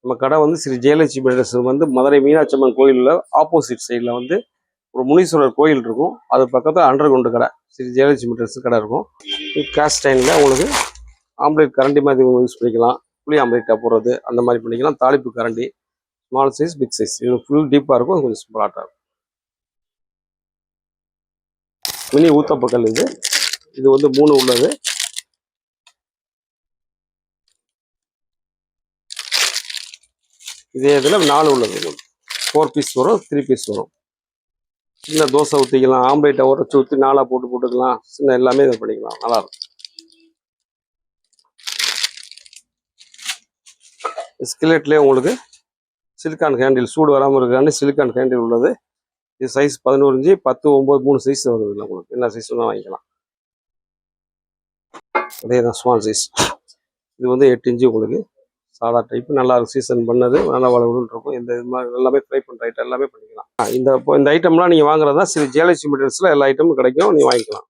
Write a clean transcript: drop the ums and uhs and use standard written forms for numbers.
நம்ம கடை வந்து ஸ்ரீ ஜெயலட்சுமி மெட்டல்ஸ் வந்து மதுரை மீனாட்சி அம்மன் கோயிலில் ஆப்போசிட் சைடில் வந்து ஒரு முனீஸ்வரர் கோயில் இருக்கும். அது பக்கத்தில் அண்டர் கிரவுண்டு கடை ஸ்ரீ ஜெயலட்சுமி மெட்டல்ஸ் கடை இருக்கும். கேஸ்ட் டைனில் உங்களுக்கு ஆம்லேட் கரண்டி மாதிரி யூஸ் பண்ணிக்கலாம். புளி ஆம்லேட்டாக போடுறது அந்த மாதிரி பண்ணிக்கலாம். தாளிப்பு கரண்டி ஸ்மால் சைஸ் பிக் சைஸ் இது ஃபுல் டீப்பாக இருக்கும். கொஞ்சம் ஸ்மார்ட்டாக இருக்கும். மினி ஊத்தப்பக்கல் இது வந்து 3 உள்ளது. இதே இதில் 4 உள்ளது. 4 பீஸ் வரும், 3 பீஸ் வரும். சின்ன தோசை ஊற்றிக்கலாம், ஆம்லேட்டை உரைச்சி ஊற்றி 4ஆக போட்டுக்கலாம். சின்ன எல்லாமே இதை பண்ணிக்கலாம். நல்லாயிருக்கும். ஸ்கிலெட்லேயே உங்களுக்கு சிலிக்கான் ஹேண்டில் சூடு வராமல் இருக்கான்னு சிலிக்கான் ஹேண்டில் உள்ளது. இது சைஸ் 11 இன்ச்சு 10, 9, 3 சைஸ் வருது. இல்லை உங்களுக்கு என்ன சைஸ் வேணால் வாங்கிக்கலாம். அதே தான் ஸ்மால் சைஸ். இது வந்து 8 இன்ச்சு உங்களுக்கு சாதா டைப்பு. நல்லா இருக்கும். சீசன் பண்ணது நல்லா வளவுன்னு இருக்கும். இந்த இது மாதிரி எல்லாமே ஃப்ரை பண்ணுற ஐட்டம் எல்லாமே பண்ணிக்கலாம். இந்த ஐட்டம்லாம் நீங்கள் வாங்குறதா ஸ்ரீ ஜெயலட்சுமி மெட்டல்ஸில் எல்லா ஐட்டமும் கிடைக்கும். நீங்கள் வாங்கிக்கலாம்.